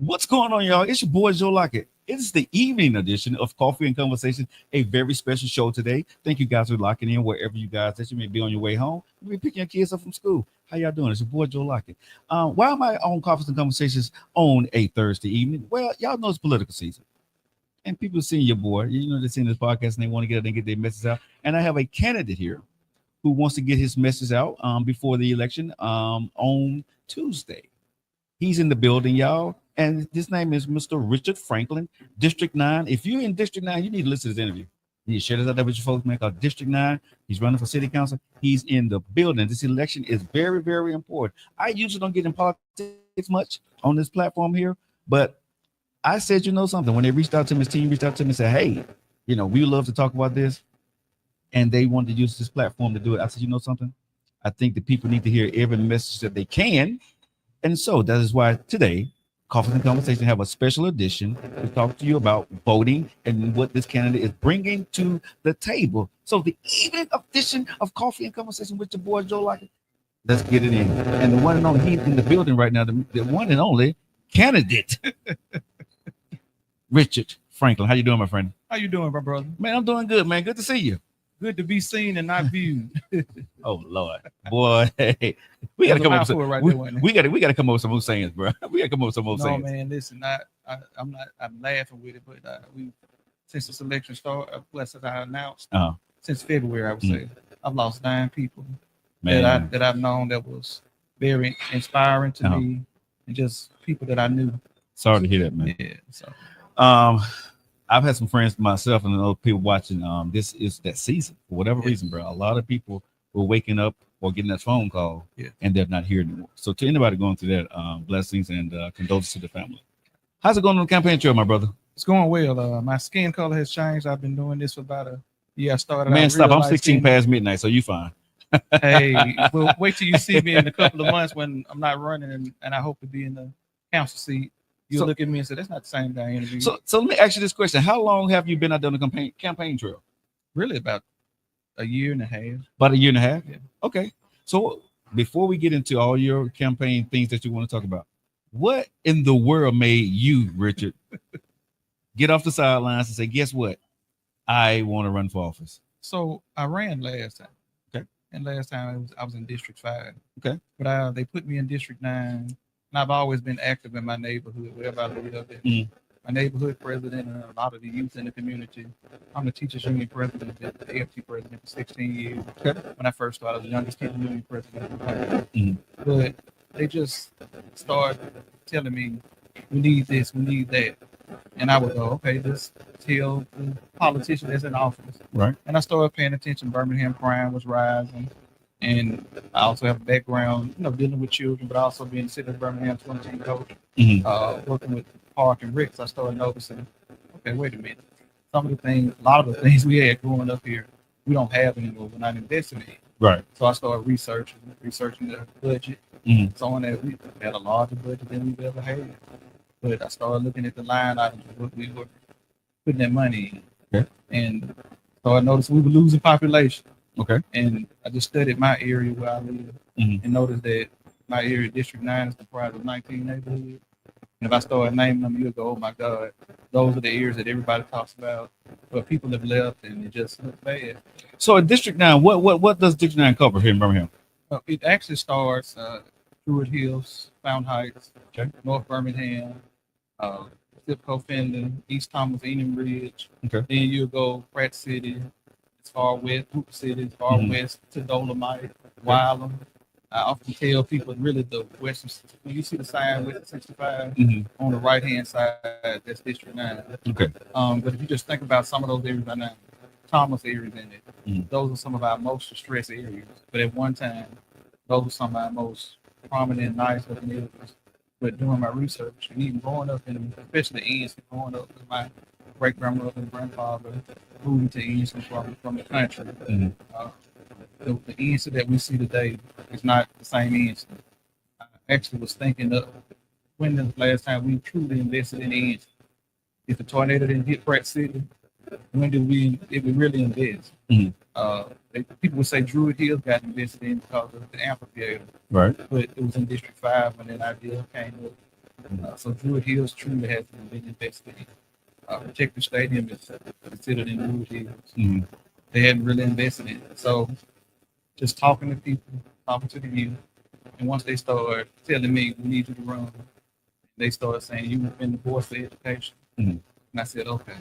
What's going on, y'all? It's your boy Joe Lockett. It's the evening edition of Coffee and Conversation, a very special show today. Thank you guys for locking in wherever you guys that you may be on your way home. You may be picking your kids up from school. How y'all doing? It's your boy Joe Lockett. Why am I on Coffee and Conversations on a Thursday evening? Well, y'all know it's political season. And people seeing your boy, they're seeing this podcast and they want to get out and get their message out. And I have a candidate here who wants to get his message out before the election on Tuesday. He's in the building, y'all. And his name is Mr. Richard Franklin, District 9. If you're in District 9, you need to listen to this interview. You need to share this out there with your folks, man, because District 9, he's running for city council. He's in the building. This election is very, very important. I usually don't get in politics much on this platform here, but I said, something. When they reached out to me, his team reached out to me and said, hey, we would love to talk about this. And they wanted to use this platform to do it. I said, something? I think the people need to hear every message that they can. And so that is why today, Coffee and Conversation have a special edition to talk to you about voting and what this candidate is bringing to the table. So the evening edition of Coffee and Conversation with your boy Joe Lockett. Let's get it in. And the one and only, he's in the building right now, the one and only candidate, Richard Franklin. How you doing, my friend? How you doing, my brother? Man, I'm doing good, man. Good to see you. Good to be seen and not viewed. Oh Lord, boy, hey, we gotta come up with some. Right we gotta come up with some more sayings, bro. We gotta come up with some more sayings. No, man, listen, I'm laughing with it, but we since the selection started, plus as I announced, since February, I would say I've lost 9 people that I've known that was very inspiring to me, and just people that I knew. Sorry to hear that, man. Yeah. So, I've had some friends myself and other people watching. This is that season for whatever reason, bro. A lot of people were waking up or getting that phone call, and they're not here anymore. So to anybody going through that, blessings and condolences to the family. How's it going on the campaign trail, my brother? It's going well. My skin color has changed. I've been doing this for about a year. I started. Man, stop! I'm 16 past midnight, so you fine. Hey, well, wait till you see me in a couple of months when I'm not running, and I hope to be in the council seat. You'll look at me and say, that's not the same guy I interviewed. So let me ask you this question. How long have you been out there on the campaign trail? Really about a year and a half. About a year and a half? Yeah. Okay. So before we get into all your campaign things that you want to talk about, what in the world made you, Richard, get off the sidelines and say, guess what? I want to run for office. So I ran last time. Okay. And last time I was in District 5. Okay. But they put me in District 9. And I've always been active in my neighborhood, wherever I live. My neighborhood president and a lot of the youth in the community. I'm the teachers union president, the AFT president for 16 years. Okay. When I first started, I was the youngest teacher union president. But they just started telling me, we need this, we need that. And I would go, okay, just tell the politician that's in office. Right. And I started paying attention. Birmingham crime was rising. And I also have a background, dealing with children, but also being the city of Birmingham swim team coach, working with Park and Rick. So I started noticing, okay, wait a minute. A lot of the things we had growing up here, we don't have anymore. We're not investing in. Right. So I started researching the budget, so on that we had a larger budget than we've ever had. But I started looking at the line items of what we were putting that money in, and so I noticed we were losing population. Okay. And I just studied my area where I live and noticed that my area, District 9, is comprised of 19 neighborhoods. And if I started naming them, you'll go, oh my God, those are the areas that everybody talks about, but people have left and it just looks bad. So in District 9, what does District 9 cover here in Birmingham? It actually starts Druid Hills, Fountain Heights, North Birmingham, Zipco Fendon, East Thomas, Enum Ridge. Okay. Then you'll go Pratt City, as far west, Hoop City, as far west to Dolomite, Wylam. I often tell people really the western, when you see the sign with 65 on the right hand side, that's District 9. Okay. But if you just think about some of those areas right now, Thomas areas in it, those are some of our most distressed areas. But at one time, those were some of our most prominent, nice looking areas. But doing my research and even growing up in, especially Ensley, growing up with my great grandmother and grandfather moving to Ensley from the country. The Ensley that we see today is not the same Ensley. I actually was thinking of when the last time we truly invested in Ensley. If the tornado didn't hit Pratt City, when did we really invest? People would say Druid Hills got invested in because of the amphitheater. Right. But it was in District 5 when that idea came up. So Druid Hills truly has been invested in. Protective Stadium is considered in Druid Hills. Mm-hmm. They hadn't really invested in it. So just talking to people, talking to the youth, and once they start telling me we need you to run, they start saying you've been the board for education. Mm-hmm. And I said, okay,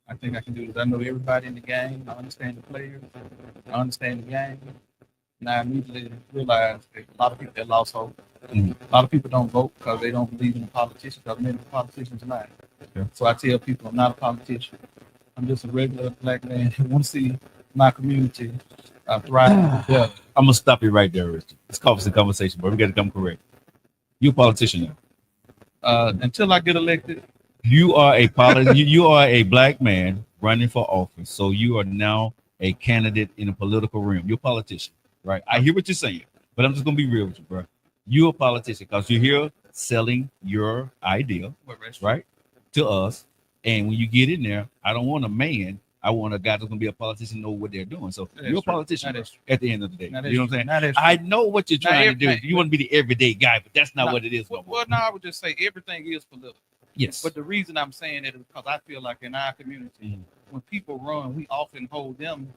I think I can do this. I know everybody in the game. I understand the players. I understand the game. And I immediately realized that a lot of people that lost hope. Mm-hmm. A lot of people don't vote because they don't believe in politicians because many politicians lie. Okay. So I tell people I'm not a politician. I'm just a regular black man who wants to see my community thrive. Yeah. I'm gonna stop you right there, Richard. It's coffee conversation, but we got to come correct. You're a politician now. Until I get elected, You are a you are a black man running for office, so you are now a candidate in a political realm. You're a politician, right? I hear what you're saying, but I'm just gonna be real with you, bro. You're a politician because you're here selling your idea, right, to us. And when you get in there, I don't want a man. I want a guy that's gonna be a politician, know what they're doing. So you're a politician at the end of the day. You know what I'm saying? I know what you're trying to do. You want to be the everyday guy, but that's not what it is. Well, no, I would just say everything is political. Yes. But the reason I'm saying it is because I feel like in our community, when people run, we often hold them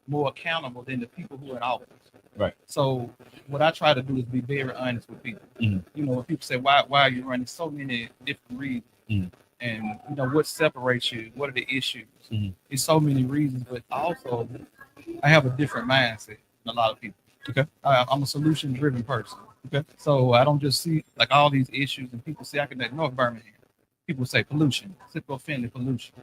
more accountable than the people who are in office. Right. So what I try to do is be very honest with people. You know, when people say, why are you running? So many different reasons. And, you know, what separates you? What are the issues? There's so many reasons, but also I have a different mindset than a lot of people. Okay. I'm a solution-driven person. Okay. So I don't just see like all these issues and people say I can ignore Birmingham. People say pollution, cyclo-offending pollution.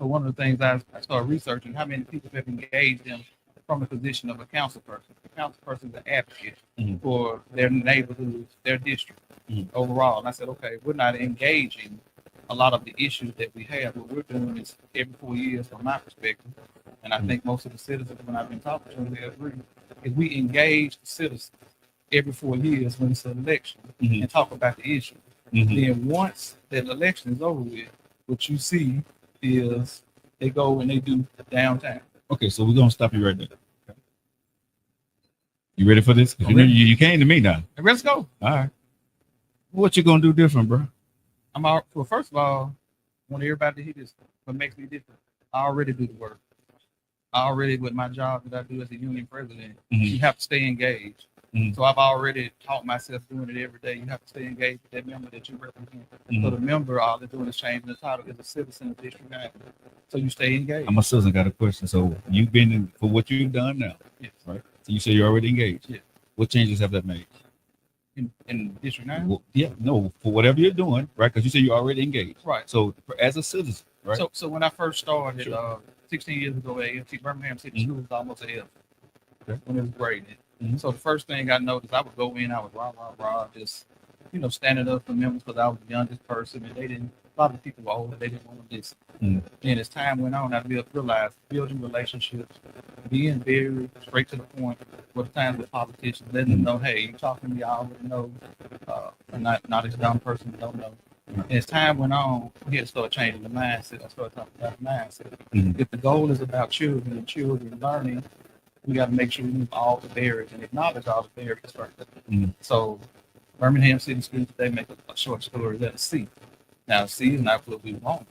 So one of the things I started researching, how many people have engaged them from the position of a council person. The council person is an advocate for their neighborhoods, their district overall. And I said, okay, we're not engaging a lot of the issues that we have. What we're doing is every 4 years, from my perspective, and I think most of the citizens, when I've been talking to them, they agree, is we engage the citizens every 4 years when it's an election and talk about the issue. Then once that election is over with, what you see is they go and they do downtown. Okay, so we're gonna stop you right there. Okay. You ready for this? You came to me now. Let's go. All right. What you gonna do different, bro? I'm out. Well, first of all, I want everybody to hear this. What makes me different? I already do the work. I already, with my job that I do as a union president, you have to stay engaged. So I've already taught myself doing it every day. You have to stay engaged with that member that you represent. So the member, all they're doing is changing the title is a citizen of District 9. So you stay engaged. I'm a citizen. Got a question. So you've been in for what you've done now, yes, right? So you say you're already engaged. Yeah. What changes have that made? In District 9? Well, yeah, no, for whatever you're doing, right? Because you say you're already engaged, right? So as a citizen, right? So when I first started 16 years ago at AFT Birmingham City School was almost an F when it was graded. So the first thing I noticed, I would go in, I would rah, just, you know, standing up for members because I was the youngest person and a lot of people were older, they didn't want to listen. And as time went on, I realized building relationships, being very straight to the point with times with politicians, letting them know, hey, you talking to me, I already know. I'm not a dumb person that don't know. And as time went on, we had to start changing the mindset. I started talking about the mindset. If the goal is about children and children learning, we got to make sure we move all the barriers and acknowledge all the barriers first. So Birmingham City Schools today make a short story that's a C. Now, C is not what we want,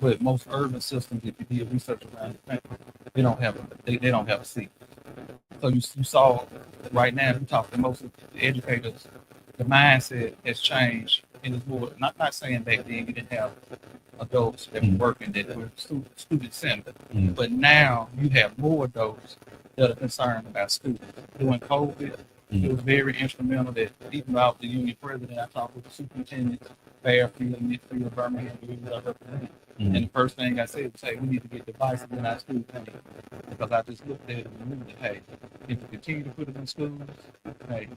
but most urban systems, if you do research around the country, they don't have a C. So you saw right now, we talk to most of the educators, the mindset has changed, and it's more. Not saying back then you didn't have adults that were working that were student centered, but now you have more adults that are concerned about students. During COVID, it was very instrumental that even though I was the union president, I talked with the superintendent, Fairfield, Midfield, Birmingham, that I represent. And the first thing I said was, hey, we need to get devices in our school planning. Because I just looked at it and knew that, hey, if we continue to put it in schools, hey,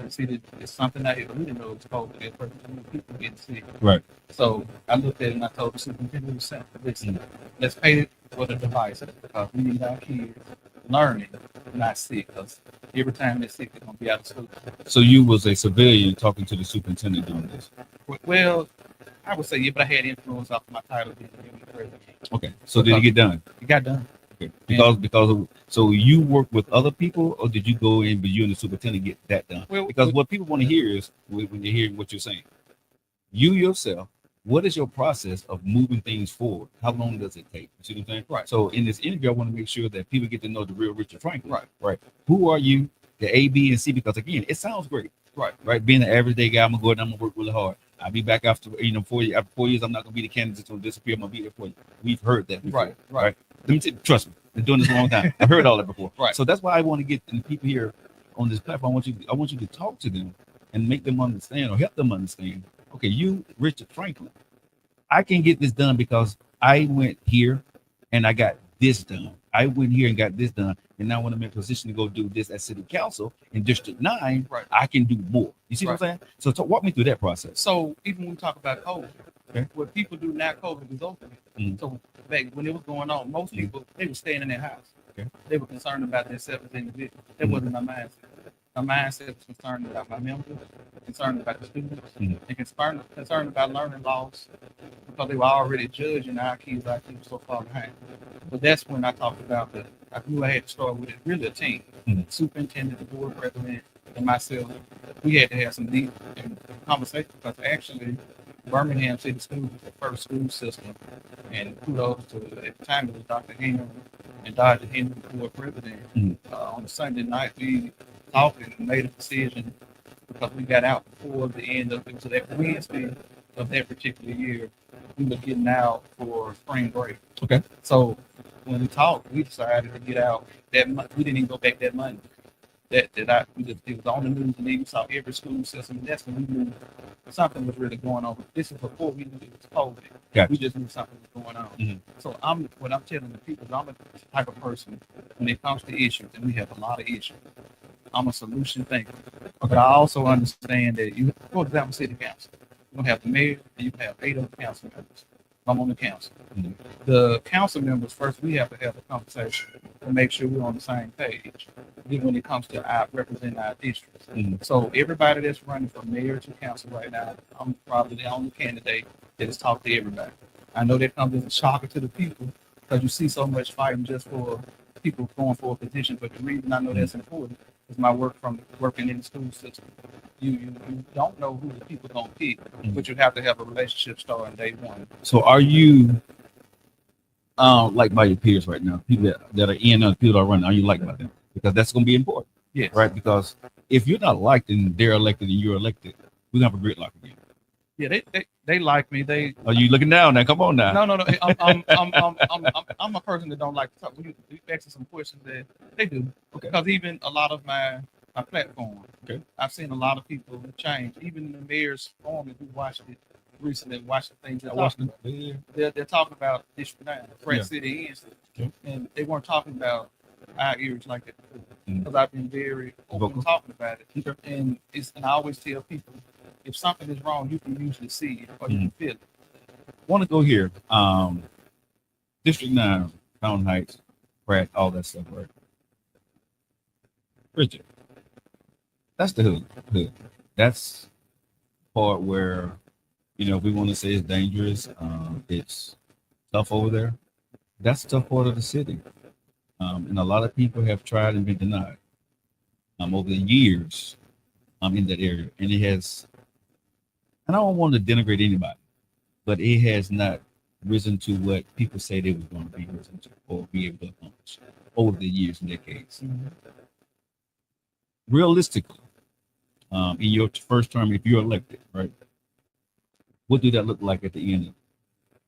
see that it's something out here that we didn't know it's called that people getting sick. Right. So I looked at it and I told the superintendent, listen, let's pay it for the devices because we need our kids learning, not sick, because every time they're sick, they're going to be out of school. So you was a civilian talking to the superintendent doing this? Well, I would say, yeah, but I had influence off my title being union president. Okay, so did it get done? It got done. Okay, so you work with other people, or did you go in, but you and the superintendent get that done? Well, because what people want to hear is when you hear what you're saying. you yourself, what is your process of moving things forward? How long does it take? You see what I'm saying? Right. So in this interview, I want to make sure that people get to know the real Richard Franklin. Right. Right. Who are you? The A, B, and C, because again, it sounds great. Right. Right. Being an everyday guy, I'm gonna go and I'm gonna work really hard. I'll be back after 4 years. After 4 years, I'm not gonna be the candidate that's gonna disappear. I'm gonna be there for you. We've heard that before. Right. Right. Let me trust me. Been doing this a long time. I've heard all that before. Right. So that's why I want to get the people here on this platform. I want you to talk to them and make them understand or help them understand. Okay, you, Richard Franklin, I can get this done because I went here and I got this done. I went here and got this done, and now when I'm in a position to go do this at City Council in District 9, Right. I can do more. You see what I'm saying? So walk me through that process. So even when we talk about COVID, Okay. what people do now, COVID is open. Mhm. So back when it was going on, most people they were staying in their house. Okay. They were concerned about themselves as individuals. That Mhm. wasn't my mindset. My mindset was concerned about my members, concerned about the students, Mhm. and concerned about learning loss because they were already judging our kids so far behind. But that's when I talked about I knew I had to start with it, really a team. Mhm. Superintendent, the board president, and myself. We had to have some deep conversations because actually Birmingham City Schools was the first school system, and kudos to at the time it was Dr. Hingham and Dr. Henry, the board president. Mhm. On Sunday night, we talked and made a decision because we got out before the end of it was that Wednesday of that particular year. We were getting out for spring break. Okay. So when we talked, we decided to get out that month. We didn't even go back that Monday. It was on the news, and then you saw every school system, and that's when we knew something was really going on. This is before we knew it was COVID. Gotcha. We just knew something was going on. Mhm. So what I'm telling the people is I'm a type of person when it comes to issues, and we have a lot of issues. I'm a solution thinker, but I also understand that you, for example, city council, you're gonna have the mayor, and you have 8 other council members. I'm on the council. Mhm. The council members first, we have to have a conversation to make sure we're on the same page. Then when it comes to representing our districts. Mhm. So everybody that's running from mayor to council right now, I'm probably the only candidate that has talked to everybody. I know that comes as a shocker to the people because you see so much fighting just for people going for a position. But the reason I know that's important is my work from working in the school system. You don't know who the people gonna pick, but you have to have a relationship starting day one. So are you like by your peers right now, people that are in and people that are running, are you liked by them? Because that's going to be important, Yes. right? Because if you're not liked and they're elected and you're elected, we're going to have a gridlock again. Yeah, they like me. Are you looking down now? Come on now. No. I'm a person that don't like to talk. When you asking some questions that they do, Okay. because even a lot of my platform, Okay. I've seen a lot of people change. Even the mayor's forum, who watched it recently, watched the things they're talking about. Yeah. They're talking about District 9, Fred Yeah. City Ends, Okay. and they weren't talking about our ears like that Mhm. because I've been very open Vocal. talking about it. Okay. And I always tell people, if something is wrong, you can usually see it or you can feel it. Want to go here. District 9, Fountain Heights, Pratt, all that stuff, right? Richard, that's the hood. That's part where, if we want to say it's dangerous, it's tough over there. That's a tough part of the city. And a lot of people have tried and been denied over the years in that area. And it has, and I don't want to denigrate anybody, but it has not risen to what people say they was going to be risen to or be able to accomplish over the years and decades. Realistically, in your first term, if you're elected, right, what do that look like at the end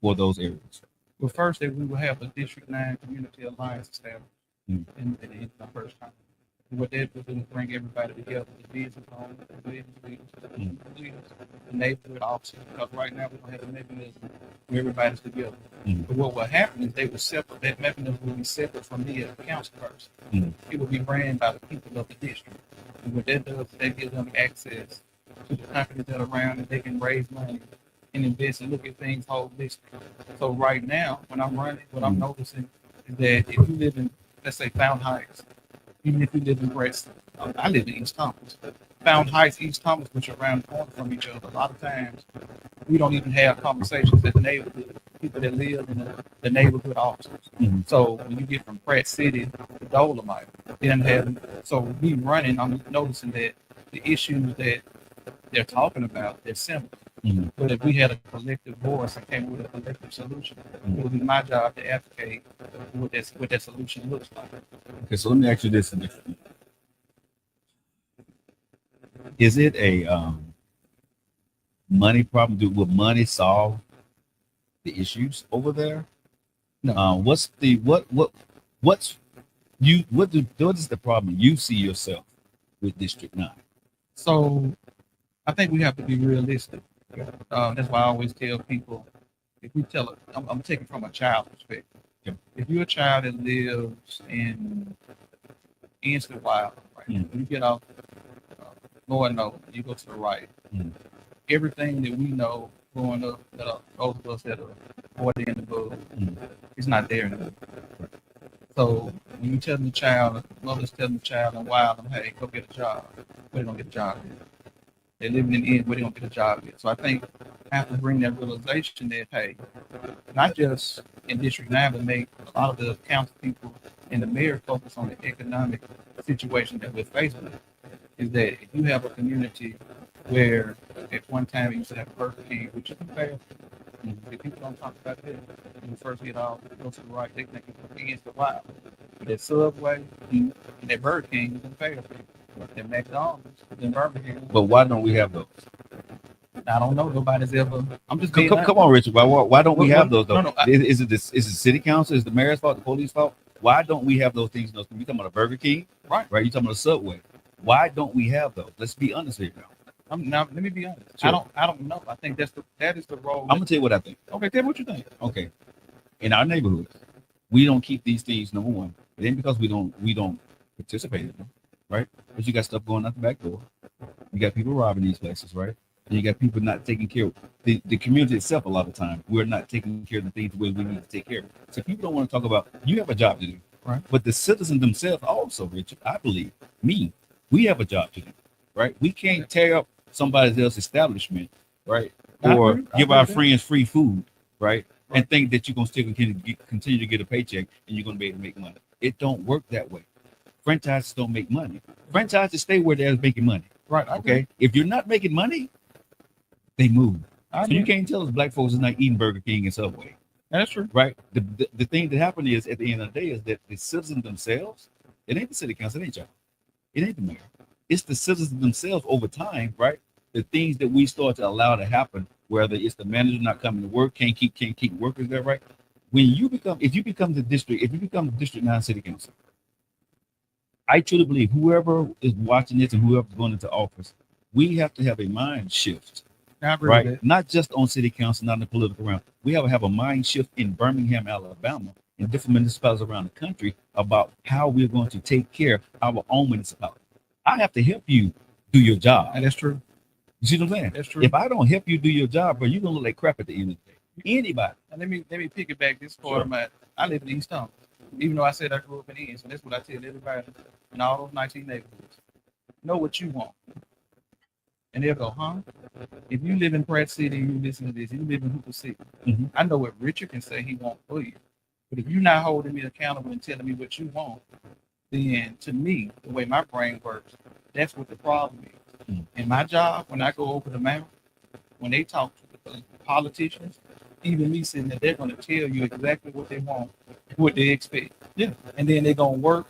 for those areas? Well, first, we will have the District 9 Community Alliance established in my first time. And what that will do is bring everybody together, the business owners, the business leaders, the neighborhood officers, because right now we don't have a mechanism where everybody's together. But what will happen is they will separate, that mechanism will be separate from me as a council person. It will be ran by the people of the district. And what that does is that gives them access to the companies that are around and they can raise money and invest and look at things holistically. So right now, when I'm running, what I'm noticing is that if you live in, let's say, Fountain Heights, even if you live in Preston, I live in East Thomas. Fountain Heights, East Thomas, which are around the corner from each other, a lot of times we don't even have conversations at the neighborhood, people that live in the neighborhood officers. So when you get from Pratt City to Dolomite, so we running, I'm noticing that the issues that they're talking about, they're simple. But if we had a collective voice and came with a collective solution, it would be my job to advocate what that solution looks like. Okay, so let me ask you this: is it a money problem? Will money solve the issues over there? No. What's what is the problem you see yourself with District 9? So I think we have to be realistic. That's why I always tell people, if we tell it, I'm taking from a child perspective. Yep. If you're a child that lives in Instant Wild, right? Mm. You get off Lord knows, you go to the right. Mm. Everything that we know growing up, that those of us that are 40 and above, is not there anymore. So when you tell the child, mother's telling the child and wild them, hey, go get a job, where they gonna get a job at? They're living in the end, where they gonna get a job at? So I think I have to bring that realization that, hey, not just in District 9, but make a lot of the council people and the mayor focus on the economic situation that we're facing. Is that if you have a community where at one time you used to have Burger King, which is fair, if people don't talk about that, when you first get off, go to the right, they think it's against the wild. But that Subway and that Burger King is fair. That McDonald's and Burger King. But why don't we have those? I don't know. Nobody's ever. I'm just come on, Richard. Why don't we have those though? No, is it city council? Is the mayor's fault? The police fault? Why don't we have those things? We talking about a Burger King, right? You talking about a Subway? Why don't we have those? Let's be honest here now. Now let me be honest. Sure. I don't know. I think that is the role. I'm gonna tell you what I think. Okay, tell me what you think. Okay, in our neighborhood, we don't keep these things. Number one, it ain't because we don't participate in them, right? But you got stuff going out the back door. You got people robbing these places, right? And you got people not taking care of the community itself. A lot of time, we're not taking care of the things the way we need to take care of. So people don't want to talk about. You have a job to do, right? But the citizens themselves also, Richard, I believe, we have a job to do, right? We can't tear up somebody else's establishment, right? Or give our friends free food, right? And think that you're gonna still continue to get a paycheck and you're gonna be able to make money. It don't work that way. Franchises don't make money. Franchises stay where they're making money. Right. Okay. If you're not making money, they move. So you can't tell us black folks is not eating Burger King and Subway. That's true. Right. The thing that happened is at the end of the day is that the citizens themselves, it ain't the city council, it ain't y'all. It ain't the mayor. It's the citizens themselves over time, right? The things that we start to allow to happen, whether it's the manager not coming to work, can't keep workers there, right? If you become the District 9 city council, I truly believe whoever is watching this and whoever's going into office, we have to have a mind shift, right? Not just on city council, not in the political realm. We have a mind shift in Birmingham, Alabama, and different municipalities around the country about how we're going to take care of our own municipality. I have to help you do your job. And that's true. You see what I'm saying? That's true. If I don't help you do your job, bro, you're gonna look like crap at the end of the day. Anybody. And let me piggyback this part of I live in East Town. Even though I said I grew up in East, so that's what I tell everybody in all those 19 neighborhoods. Know what you want. And they'll go, huh? If you live in Pratt City and you listen to this, you live in Hooper City. I know what Richard can say he wants for you. But if you're not holding me accountable and telling me what you want, then to me, the way my brain works, that's what the problem is. In my job, when I go over the map, when they talk to the politicians, even me sitting there, they're going to tell you exactly what they want, what they expect. Yeah. And then they're going to work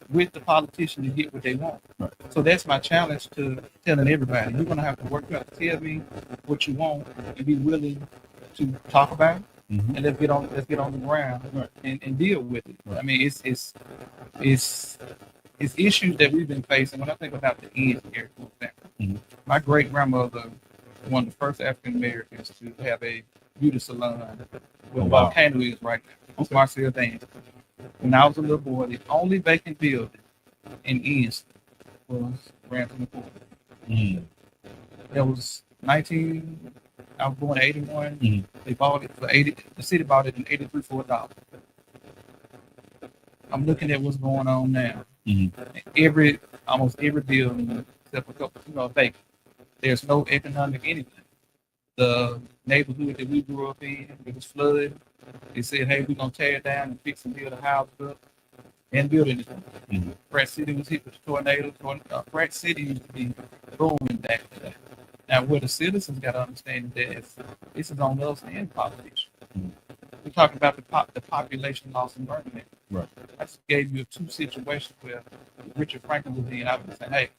with the politician to get what they want. Right. So that's my challenge to telling everybody. You're going to have to work out to tell me what you want and be willing to talk about it. And let's get on the ground and deal with it. I mean, it's issues that we've been facing. When I think about the end here, for example, my great grandmother, one of the first African Americans to have a beauty salon where Volcano is right now. It's Marcel Dane. When I was a little boy, the only vacant building in East was Ransom Court. There was I was born in 81. They bought it for 80. The city bought it in 83 for $1. I'm looking at what's going on now. Almost every building except for a couple, vacant. There's no economic anything. The neighborhood that we grew up in, it was flooded. They said, hey, we're going to tear it down and fix and build a house up and build anything. Pratt City was hit with the tornado. Pratt City used to be booming back to that. Now, what the citizens got to understand is that this is on us and politicians. Mhm. We're talking about the population loss in Birmingham. Right. I just gave you two situations where Richard Franklin was in. I was saying, hey,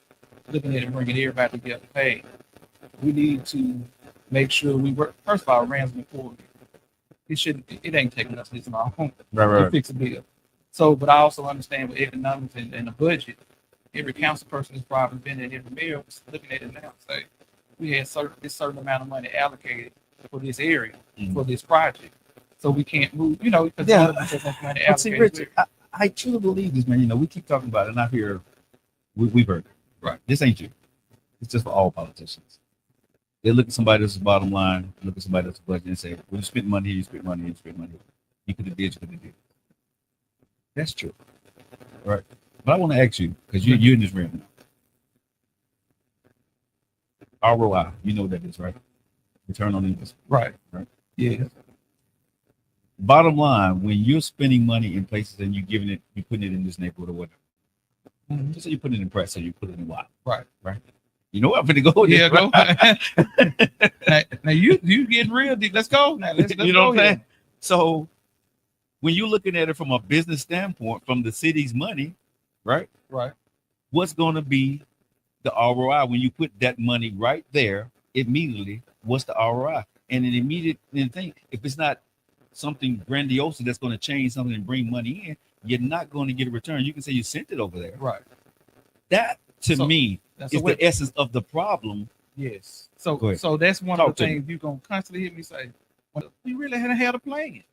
looking at it, bringing everybody together. Hey, we need to make sure we work. First of all, ransom report. It ain't taking us this long to fix a bill. So, but I also understand with economics and the budget, every council person has probably been in, every mayor was looking at it now. Say, we had this certain amount of money allocated for this area, for this project. So we can't move, because there's so much money But see, allocated. Rich, I truly believe this, man. We keep talking about it, and I hear we've heard it. Right. This ain't you. It's just for all politicians. They look at somebody else's bottom line, look at somebody else's budget, and say, "Well, you spent money here, you spent money here, you spent money here. You could have did, you could have did." That's true, right? But I want to ask you because you're in this room now. ROI, you know what that is, right? Return on investment. Right. Right. Yeah. Bottom line, when you're spending money in places and you're putting it in this neighborhood or whatever. Mm-hmm. Just say you put it in press, so you put it in what? Right. You know where I'm going to go. Yeah, go. now you getting real deep. Let's go. Now let's you know go what I'm saying? here. So when you're looking at it from a business standpoint, from the city's money, right? Right. What's going to be the ROI when you put that money right there immediately? What's the ROI? And an immediate thing, if it's not something grandiose that's going to change something and bring money in, you're not going to get a return. You can say you sent it over there. Right. That to me is the essence of the problem. Yes. So that's one of the things you're gonna constantly hear me say. We really hadn't had a plan,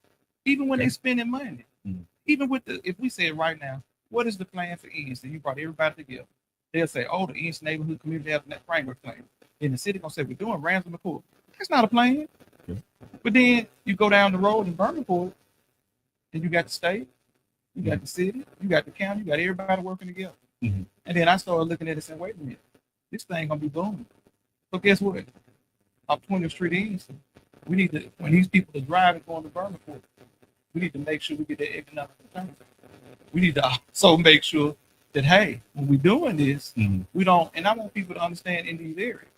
even when they're spending money. Mm-hmm. Even with if we said right now, what is the plan for East? And you brought everybody together. They'll say, "Oh, the East neighborhood community has that framework plan." And the city gonna say, "We're doing ransom report." That's not a plan. Okay. But then you go down the road in Birmingham, and you got the state, you got the city, you got the county, you got everybody working together. Mm-hmm. And then I started looking at it and saying, wait a minute, this thing gonna be booming. So guess what? Up 20th Street East, we need to, when these people are driving going to Birmingham, we need to make sure we get that economic return. We need to also make sure that, hey, when we're doing this, we don't, and I want people to understand in these areas,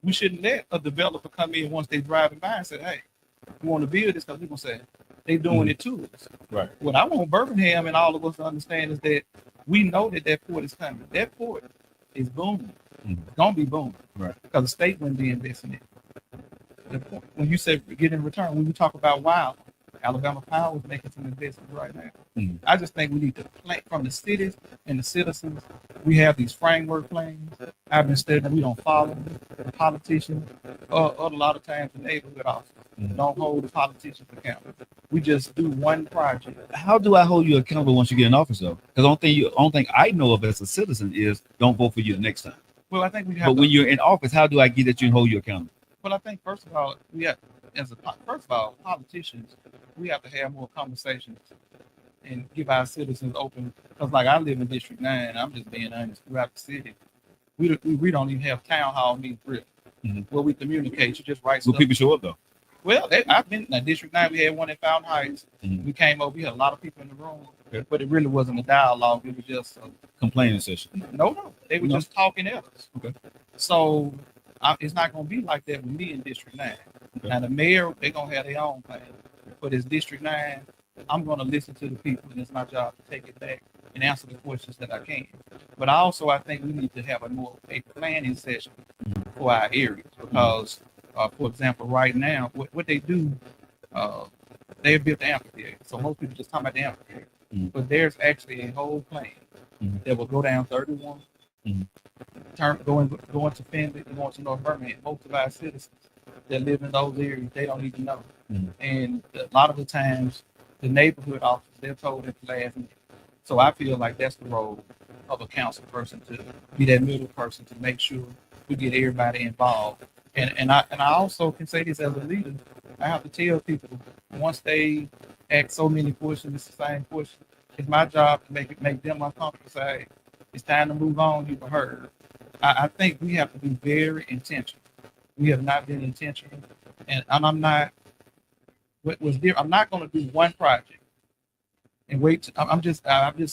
we shouldn't let a developer come in once they're driving by and say, hey, we want to build this because we're gonna say they're doing it to us. Right. What I want Birmingham and all of us to understand is that we know that port is coming. That port is booming. It's gonna be booming. Right. Because the state wouldn't be investing in it. When you say get in return, when we talk about Alabama Power is making some investments right now. I just think we need to plan from the cities and the citizens. We have these framework plans. I've been studying. We don't follow the politicians. A lot of times the neighborhood officers don't hold the politicians accountable. We just do one project. How do I hold you accountable once you get in office, though? Because the only thing I know of as a citizen is don't vote for you the next time. Well, I think we have. But when you're in office, how do I get that you and hold you accountable? Well, I think first of all, politicians, we have to have more conversations and give our citizens open. Because like I live in District 9, I'm just being honest. Throughout the city, we don't even have town hall meetings where we communicate. You just write stuff. Will people show up though? Well, I've been in District 9. We had one in Fountain Heights. We came over. We had a lot of people in the room, but it really wasn't a dialogue. It was just a complaining session. No, they were just talking at us. Okay. So it's not going to be like that with me in District 9. Okay. Now the mayor, they're going to have their own plan, but it's District 9. I'm going to listen to the people, and it's my job to take it back and answer the questions that I can. But I think we need to have a planning session for our areas because. For example, right now, what they do, they built the amphitheater. So most people just talk about the amphitheater. But there's actually a whole plan that will go down 31, going to Findlay, going to North Birmingham. Most of our citizens that live in those areas, they don't even know. And a lot of the times, the neighborhood officers, they're told at the last minute. So I feel like that's the role of a council person, to be that middle person to make sure we get everybody involved. And I also can say this as a leader. I have to tell people once they ask so many questions, it's the same question. It's my job to make them uncomfortable. Say, hey, it's time to move on. You've heard. I think we have to be very intentional. We have not been intentional, and I'm not. What was there? I'm not going to do one project and wait. I've just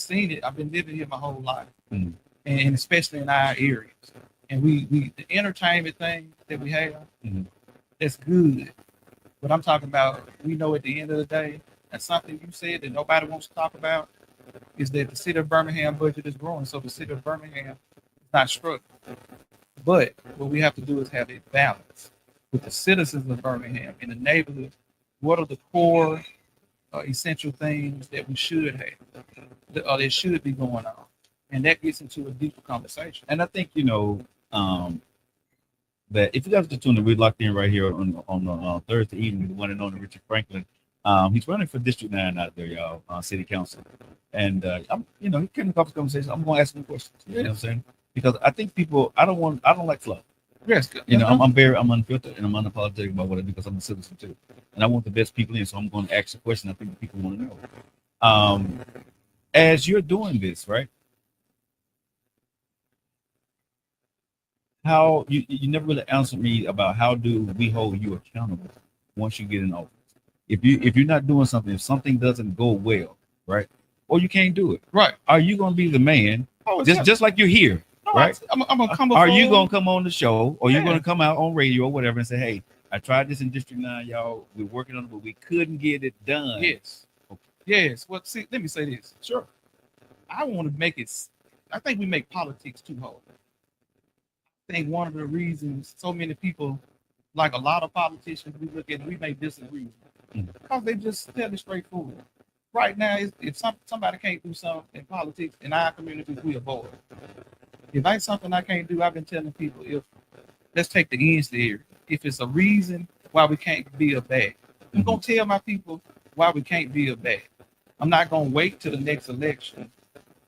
seen it. I've been living here my whole life, and especially in our areas. And we the entertainment thing that we have, Mhm. that's good. But I'm talking about, we know at the end of the day, and something you said that nobody wants to talk about is that the city of Birmingham budget is growing. So the city of Birmingham is not struggling. But what we have to do is have a balance with the citizens of Birmingham in the neighborhood. What are the core essential things that we should have, or that should be going on? And that gets into a deeper conversation. And I think um, that if you guys are tuning in, we're locked in right here on Thursday evening, the one and only Richard Franklin. He's running for District 9 out there, y'all, City Council. And I'm, he came to the conversation. I'm going to ask him questions. You know what I'm saying? Because I think people, I don't like fluff. Yes, I'm unfiltered and I'm unapologetic about what I do because I'm a citizen too, and I want the best people in. So I'm going to ask a question I think people want to know. As you're doing this, right? How you never really answered me about how do we hold you accountable once you get in office? If you're not doing something, if something doesn't go well, right, or you can't do it, right? Are you going to be the man? Just like you're here. Right? I'm gonna come. Are you gonna come on the show, or Yeah. you gonna come out on radio or whatever and say, "Hey, I tried this in District 9, y'all. We're working on it, but we couldn't get it done." Yes. Okay. Yes. Well, see, let me say this. Sure. I want to make it. I think we make politics too hard. I think one of the reasons so many people, like a lot of politicians, we look at, we may disagree because they just tell it straightforward. Right now, if somebody can't do something in politics in our communities, we avoid it. If ain't something I can't do, I've been telling people, if let's take the ends there. If it's a reason why we can't be a bad, I'm gonna tell my people why we can't be a bad. I'm not gonna wait till the next election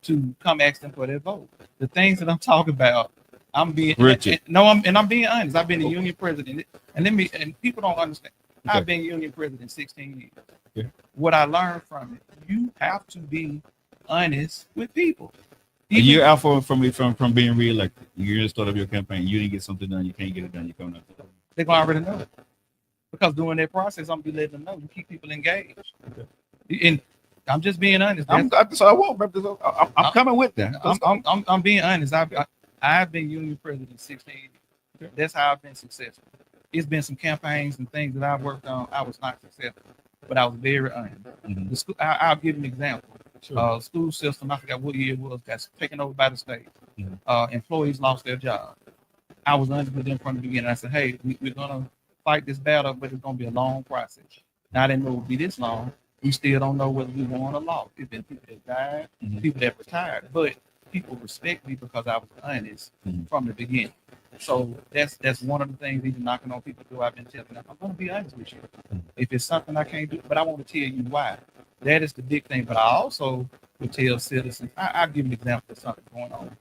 to come ask them for their vote. The things that I'm talking about, I'm being Richard. I'm being honest. I've been a union president, and people don't understand. Okay. I've been union president 16 years. Okay. What I learned from it, you have to be honest with people. A year out from being reelected, you're gonna start up your campaign. You didn't get something done. You can't get it done. You're coming up. They're gonna already know it. Because during that process, I'm gonna be letting them know. You keep people engaged. Okay. And I'm just being honest. So I won't. I'm coming with that. I'm being honest. I've been union president 16 years. That's how I've been successful. It's been some campaigns and things that I've worked on. I was not successful, but I was very honest. Mm-hmm. The school, I'll give you an example. Sure. School system, I forgot what year it was, got taken over by the state. Mm-hmm. Employees lost their job. I was honest with them from the beginning. I said, hey, we're going to fight this battle, but it's going to be a long process. Now, I didn't know it would be this long. We still don't know whether we won or lost. It's been people that died, people that retired, but people respect me because I was honest from the beginning. So that's one of the things, even knocking on people's door, I've been telling them, I'm going to be honest with you. If it's something I can't do, but I want to tell you why. That is the big thing. But I also would tell citizens, I'll give an example of something going on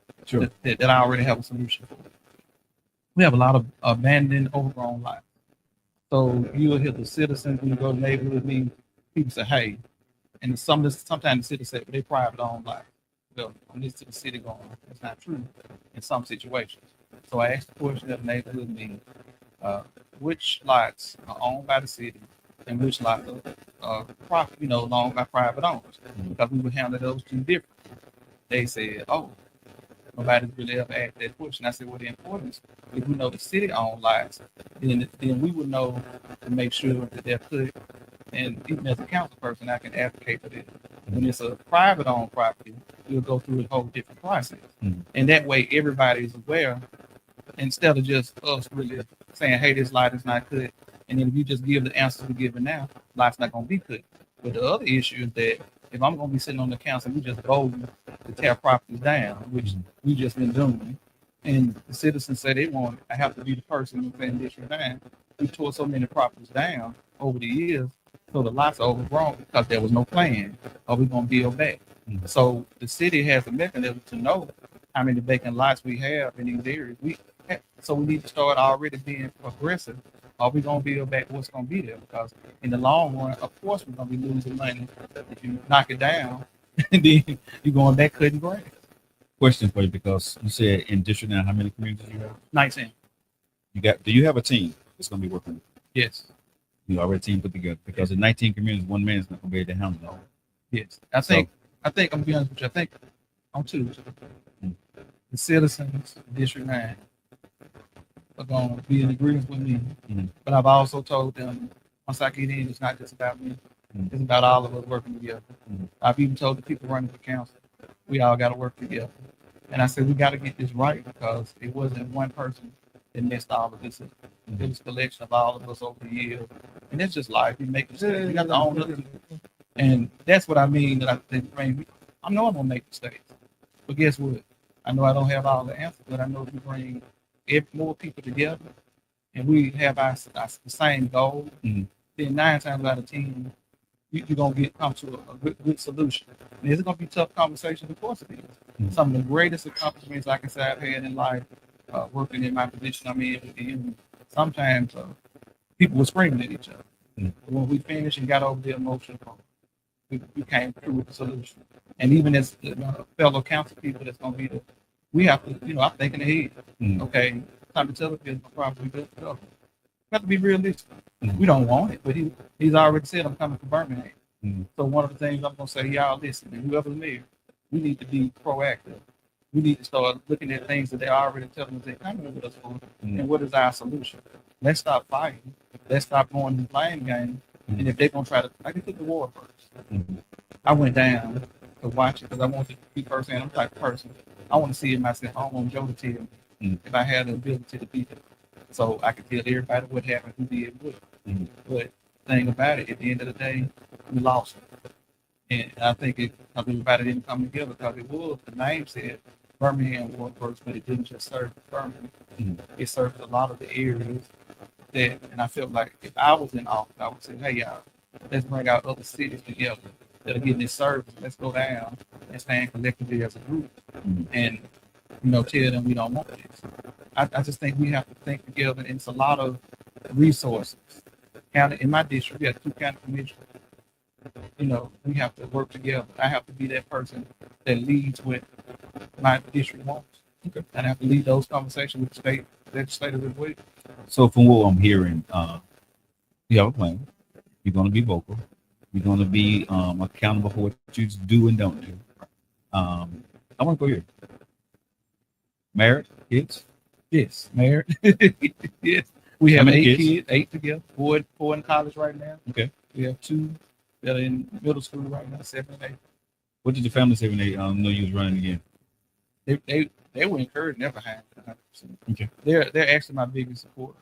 that I already have a solution for. We have a lot of abandoned, overgrown lots. So you'll hear the citizens when you go to neighborhood meetings, people say, hey, and sometimes the city say, but they private owned lots. Well, I'm just to the city going, that's not true in some situations. So I asked the question at the neighborhood meeting, which lots are owned by the city and which lots are profit, owned by private owners, because we would handle those two different. They said, oh, nobody's really ever asked that question. I said, well, the importance, if we know the city owned lots, then we would know to make sure that they're put, and even as a council person, I can advocate for this. When it's a private owned property, we'll go through a whole different process. And that way everybody is aware, instead of just us really saying, hey, this lot is not good. And then if you just give the answers we're giving now, lot's not going to be good. But the other issue is that if I'm going to be sitting on the council, we just voting to tear properties down, which we just been doing. And the citizens say they want, I have to be the person in District 9. We tore so many properties down over the years, so the lots are overgrown because there was no plan. Are we going to build back? So the city has a mechanism to know how many vacant lots we have in these areas. So we need to start already being progressive. Are we going to build back what's going to be there? Because in the long run, of course, we're going to be losing money if you knock it down and then you're going back cutting grass. Question for you, because you said in District 9, how many communities you have? 19. Do you have a team that's going to be working with you? Yes. You already team put together, because in 19 communities, one man is not going to be able to handle it all. Yes. I think I'm going to be honest with you. I think on Tuesday, the citizens of District 9 are going to be in agreement with me. But I've also told them once I get in, it's not just about me. It's about all of us working together. I've even told the people running for council, we all got to work together. And I said, we got to get this right because it wasn't one person that messed all of this up. It was a collection of all of us over the years. And it's just life. We make mistakes. We got to own it. And that's what I mean that I think, I know I'm going to make mistakes. But guess what? I know I don't have all the answers, but I know if we bring more people together and we have our the same goal, then 9 times out of 10, you're going to come to a good solution. And it's going to be tough conversations, of course it is. Some of the greatest accomplishments I can say I've had in life, working in my position I'm in, and sometimes people were screaming at each other. But when we finished and got over the emotional part, we came through with the solution. And even as fellow council people, that's going to be we have to, I'm thinking ahead. Okay, time to tell the kids probably good to go. We have to be realistic. We don't want it, but he's already said I'm coming for Birmingham. So one of the things I'm going to say, y'all listen, and whoever's mayor, we need to be proactive. We need to start looking at things that they're already telling us they're coming with us for, and what is our solution? Let's stop fighting. Let's stop going to the blame game. And if they're going to try to, I can put the war first. I went down to watch it because I wanted to be firsthand. I'm the type of person. I want to see it myself. I don't want Joe to tell me if I had the ability to be there. So I could tell everybody what happened, who did what. But the thing about it, at the end of the day, we lost it. And I think everybody didn't come together because the name said Birmingham War first, but it didn't just serve Birmingham. It served a lot of the areas and I felt like if I was in office, I would say, hey, y'all, let's bring out other cities together that are getting this service. Let's go down and stand collectively as a group and, tell them we don't want this. I just think we have to think together, and it's a lot of resources. In my district, we have 2 county commissioners. We have to work together. I have to be that person that leads what my district wants. And I have to lead those conversations with the state legislators as well. So from what I'm hearing, you have a plan. You're going to be vocal. You're going to be accountable for what you do and don't do. I want to go here. Married, kids? Yes, married. Yes. We have 8 kids, 8 together, 4 in college right now. Okay. We have 2 that are in middle school right now, 7 and 8. What did your family say when they know you was running again? They were encouraged, never had 100%. Okay. They're actually my biggest support.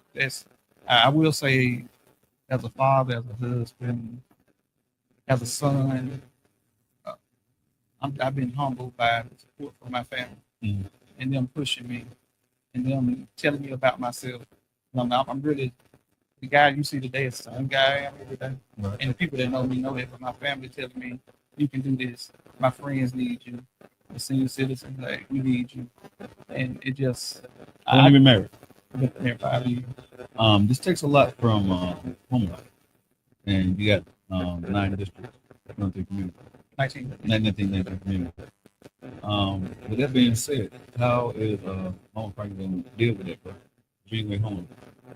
I will say, as a father, as a husband, as a son, I've been humbled by the support from my family and them pushing me and them telling me about myself. I'm really the guy you see today is the same guy I am every day. Right. And the people that know me know that, but my family telling me, you can do this. My friends need you. The senior citizens, like, we need you. And it just... I've been married. Been married 5 years. This takes a lot from home life. And you got 9 districts. 19 communities. With that being said, how is Mama Frank going to deal with that, bro? Way home.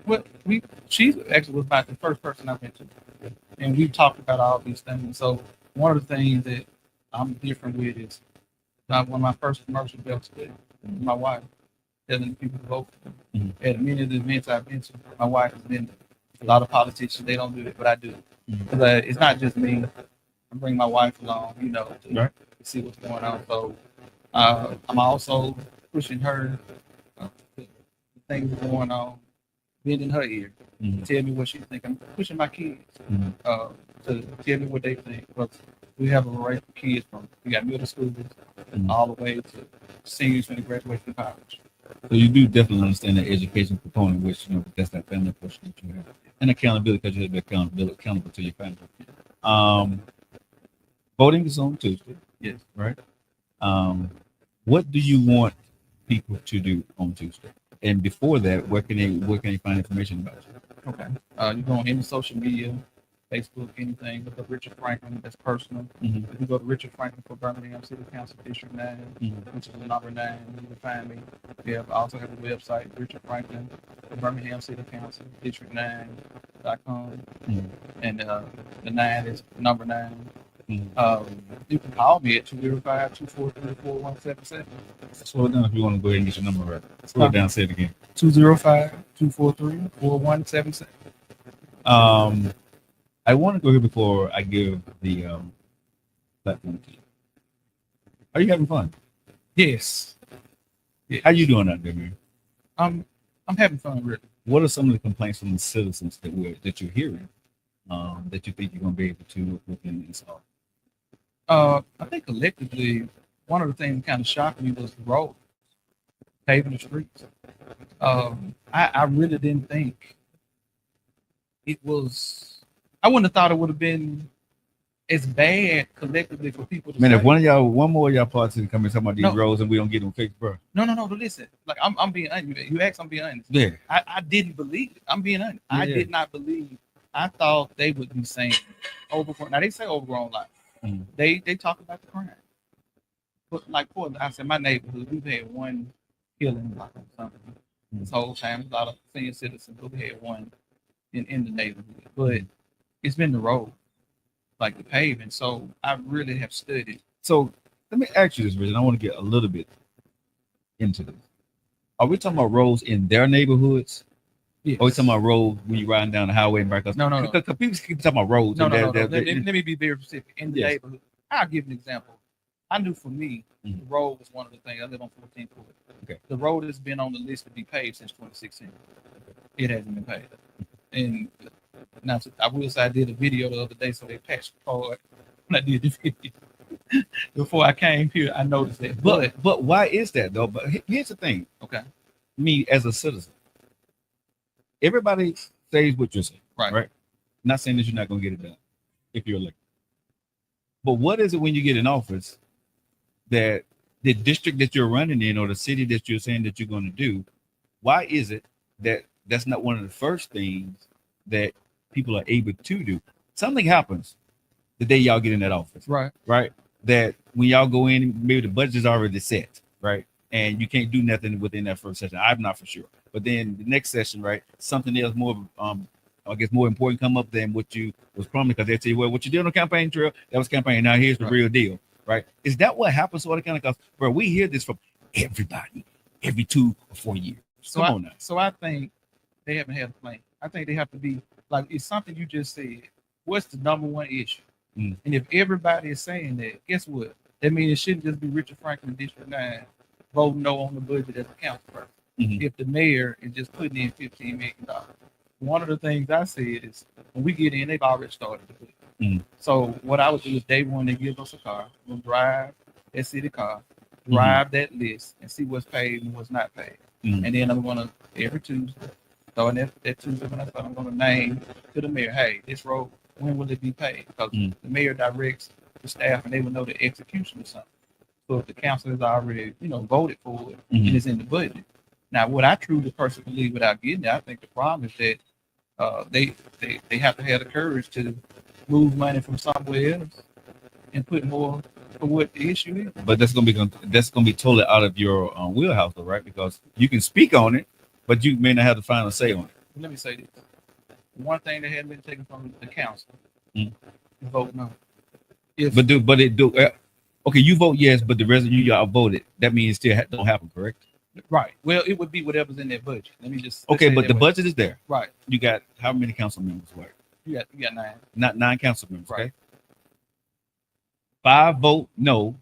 Well, she actually was about the first person I went to, and we talked about all these things. So one of the things that I'm different with is one of my first commercial belts today. My wife telling people to vote for me. At many of the events I've been to, my wife has been there. A lot of politicians, they don't do it, but I do. But it's not just me. I bring my wife along, to see what's going on. So I'm also pushing her. Things going on, bending her ear, tell me what she think. I'm pushing my kids to tell me what they think. Because we have a array of kids we got middle schoolers all the way to seniors when they graduate from college. So you do definitely understand the education component, which that's that family portion that you have, and accountability because you have to be accountable to your family. Voting is on Tuesday. Yes, right. What do you want people to do on Tuesday? And before that, where can they find information about you? Okay. You go on any social media, Facebook, anything. Look up Richard Franklin. That's personal. If you go to Richard Franklin for Birmingham City Council District 9, which is the number 9, you can find me. We also have a website, Richard Franklin for Birmingham City Council District 9.com. And the 9 is number 9. You can call me at 205-243-4177. Slow it down if you want to go ahead and get your number right. Slow it down, say it again. 205-243-4177. I want to go here before I give the platform to you. Are you having fun? Yes. How you doing out there, man? I'm having fun, really. What are some of the complaints from the citizens that you're hearing that you think you're going to be able to within this all? I think collectively, one of the things that kind of shocked me was the road, paving the streets. I really didn't think it was. I wouldn't have thought it would have been as bad collectively for people to Man, say. if one more of y'all politicians come and talk about these roads and we don't get them fixed, bro. No. But listen, like I'm being honest. You asked, I'm being honest. Yeah. I didn't believe it. I'm being honest. Yeah. I did not believe. I thought they would be saying overgrown. Now they say overgrown life. Mm. They talk about the crime. But like for I said, my neighborhood, we've had one killing like something. This whole time, a lot of senior citizens, but we had one in the neighborhood. But it's been the road, like the paving. So I really have studied. So let me ask you this, Richard. I want to get a little bit into this. Are we talking about roads in their neighborhoods? Yes. Or are we talking about roads when you're riding down the highway and back up? No. Because people keep talking about roads. No. Let me be very specific. In the neighborhood, I'll give an example. I knew for me, the road was one of the things. I live on 14th Court. Okay. The road has been on the list to be paved since 2016. It hasn't been paved. And now I will say I did a video the other day, so they patched the part when I did the video. Before I came here, I noticed that. But why is that though? But here's the thing. Okay. Me as a citizen, everybody says what you're saying. Right. Not saying that you're not going to get it done if you're elected. But what is it when you get in office that the district that you're running in or the city that you're saying that you're going to do, why is it that that's not one of the first things that people are able to do? Something happens the day y'all get in that office. Right. That when y'all go in, maybe the budget is already set. Right. And you can't do nothing within that first session. I'm not for sure. But then the next session, right, something else more, I guess more important come up than what you was promised, because they tell you, well, what you did on the campaign trail, that was campaign. Now here's the real deal, right? Is that what happens to all the kind of cause? Bro, we hear this from everybody every 2 or 4 years. Come on now. So I think they haven't had a plan. I think they have to be like, it's something you just said. What's the number one issue? And if everybody is saying that, guess what? That means it shouldn't just be Richard Franklin District 9 voting no on the budget as a council person. If the mayor is just putting in $15 million. One of the things I said is when we get in, they've already started to put. So what I would do is day one, they give us a car. We'll drive that city car, drive that list, and see what's paid and what's not paid. And then I'm gonna every Tuesday, starting that Tuesday when I start, I'm gonna name to the mayor, hey, this road, when will it be paid? Because the mayor directs the staff and they will know the execution of something. So if the council has already, voted for it and it's in the budget. Now, what I truly personally believe without getting it, I think the problem is that they have to have the courage to move money from somewhere else and put more for what the issue is. But that's gonna be totally out of your wheelhouse, though, right? Because you can speak on it, but you may not have the final say on it. Let me say this: one thing that hadn't been taken from the council, vote no. Okay, you vote yes, but the rest of you all voted. That means it still don't happen, correct? Right. Well, it would be whatever's in that budget. Let me just. Okay, but the budget is there. Right. You got how many council members? Right. You got 9. Not 9 council members. Right. Okay. 5 vote no.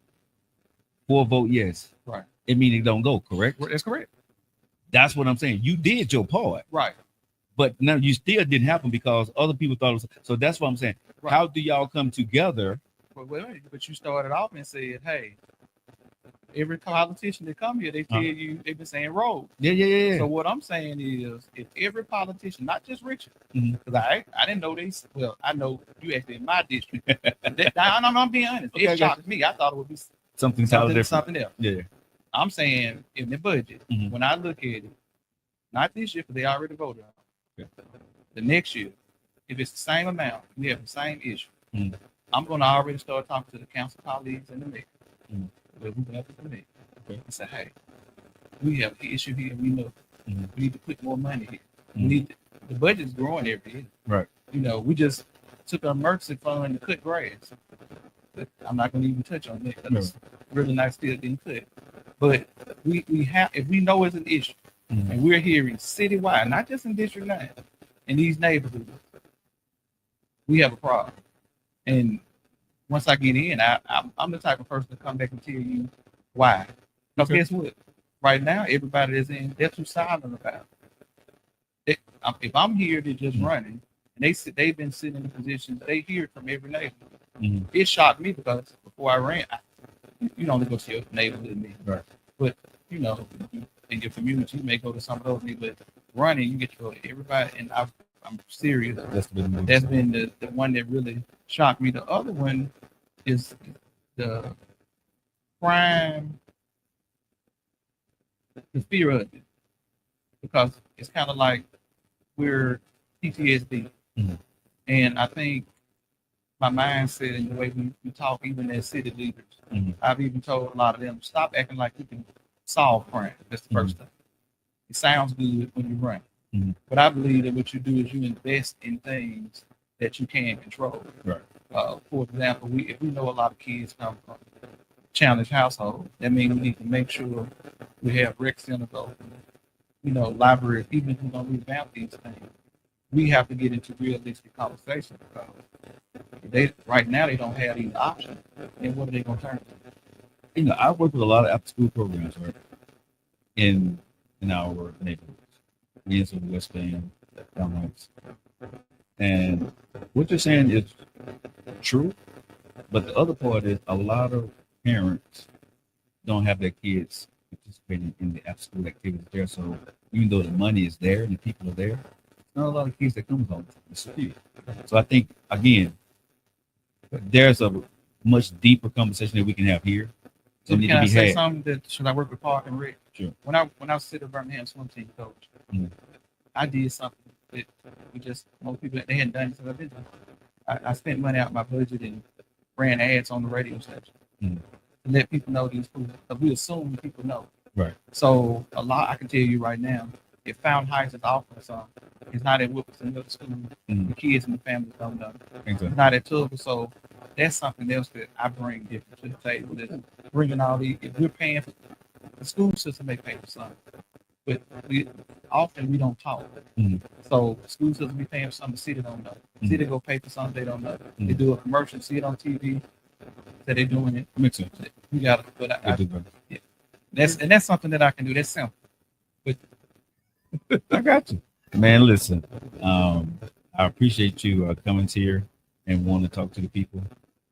4 vote yes. Right. It means it don't go. Correct. That's correct. That's what I'm saying. You did your part. Right. But now you still didn't happen because other people thought it was. So that's what I'm saying. Right. How do y'all come together? But you started off and said, hey, every politician that come here, they tell you they've been saying road. Yeah. So what I'm saying is, if every politician, not just Richard, because I didn't know this. Well, I know you actually in my district. I'm being honest. Okay, it shocked me. I thought it would be something else. Yeah. I'm saying in the budget, when I look at it, not this year because they already voted on it. The next year, if it's the same amount, we have the same issue. I'm going to already start talking to the council colleagues and the mayor. And say, hey, we have the issue here. We know we need to put more money here. The budget is growing every year. Right. We just took an emergency fund to cut grass. But I'm not going to even touch on that because it's really not still getting cut. But we have, if we know it's an issue, and we're hearing citywide, not just in District 9, in these neighborhoods, we have a problem. And once I get in, I'm the type of person to come back and tell you why. Because guess what? Right now, everybody that's in, they're too silent about it. If I'm here, they're just running, and they've been sitting in the positions, they hear it from every neighborhood. It shocked me because before I ran, you only go to your neighborhood and me. Right. But, in your community, you may go to some of those, but running, you get to go to everybody, and I'm serious. That's been the one that really shocked me. The other one is the crime, the fear of it, because it's kind of like we're PTSD, and I think my mindset and the way we talk, even as city leaders, I've even told a lot of them, stop acting like you can solve crime. That's the first thing. It sounds good when you run, but I believe that what you do is you invest in things that you can control. Right. For example, if we know a lot of kids come from challenged households, that means we need to make sure we have rec centers open, libraries, even if we're going to revamp these things. We have to get into realistic conversations because right now they don't have these options. And what are they going to turn to? I work with a lot of after school programs, right? In our neighborhoods, in the West End, downrights. And what you're saying is true, but the other part is a lot of parents don't have their kids participating in the after school activities there. So even though the money is there and the people are there, not a lot of kids that come home. So I think again, there's a much deeper conversation that we can have here. So can I say something that should I work with Park and Rec? Sure. When I was sitting at Birmingham swim team coach, I did something that most people they hadn't done since I've been there. I spent money out of my budget and ran ads on the radio station to let people know these schools. Because we assume people know. Right. So a lot I can tell you right now, if Fountain Heights is offering something, it's not at Wilkerson Middle School. The kids and the families don't know. Exactly. It's not at Tuggle. So that's something else that I bring different to the table. That bringing all these, if we're paying for the school system, may pay for something, but often we don't talk. So the school system be paying for something the city don't know. The city go pay for something they don't know. They do a commercial, see it on TV, that they're doing it. Makes sense. You got to, but yeah. That's something that I can do. That's simple. But I got you, man. Listen, I appreciate you coming here and wanting to talk to the people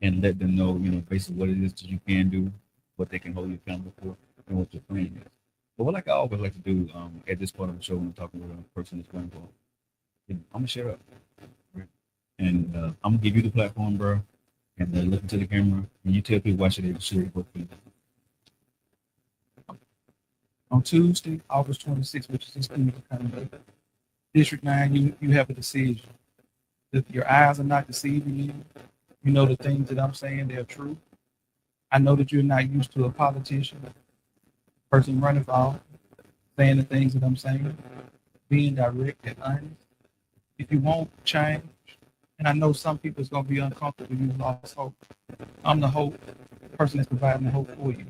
and let them know, basically what it is that you can do, what they can hold you accountable for, and what your plan is. But what I always like to do at this part of the show when I'm talking with a person that's going for, I'm gonna shut up, right? And I'm gonna give you the platform, bro, and look into the camera, and you tell people why should they work for you. On Tuesday, August 26th, which is this coming up, District 9, you have a decision. If your eyes are not deceiving you, you know the things that I'm saying, they're true. I know that you're not used to a politician, person running for office, saying the things that I'm saying, being direct and honest. If you want change, and I know some people is going to be uncomfortable, you lost hope. I'm the hope, person that's providing the hope for you.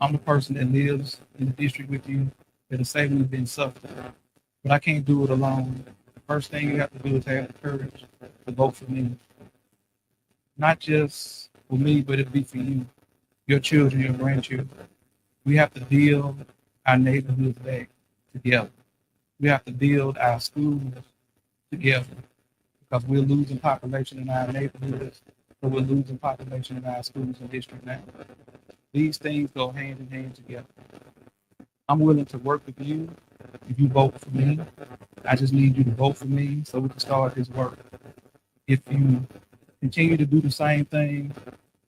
I'm the person that lives in the district with you that'll say we've been suffering. But I can't do it alone. The first thing you have to do is have the courage to vote for me. Not just for me, but it'll be for you, your children, your grandchildren. We have to build our neighborhoods back together. We have to build our schools together because we're losing population in our neighborhoods, but we're losing population in our schools and district now. These things go hand in hand together. I'm willing to work with you if you vote for me. I just need you to vote for me so we can start this work. If you continue to do the same thing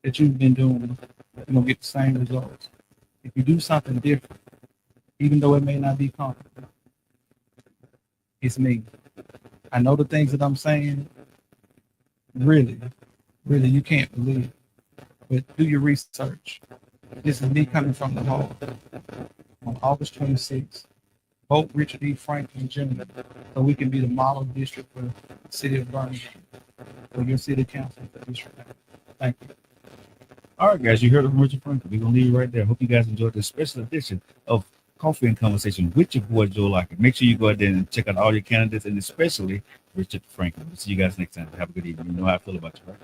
that you've been doing, you're going to get the same results. If you do something different, even though it may not be comfortable, it's me. I know the things that I'm saying, really, you can't believe it. But do your research. This is me coming from the heart. On August 26th, vote Richard E. Franklin Jr. so we can be the model district for the city of Birmingham, for your city council for district. Thank you. All right, guys, you heard it from Richard Franklin. We're gonna leave it right there. Hope you guys enjoyed this special edition of Coffee and Conversation with your boy Joe Lockett. Make sure you go out there and check out all your candidates and especially Richard Franklin. We'll see you guys next time. Have a good evening. You know how I feel about you, right?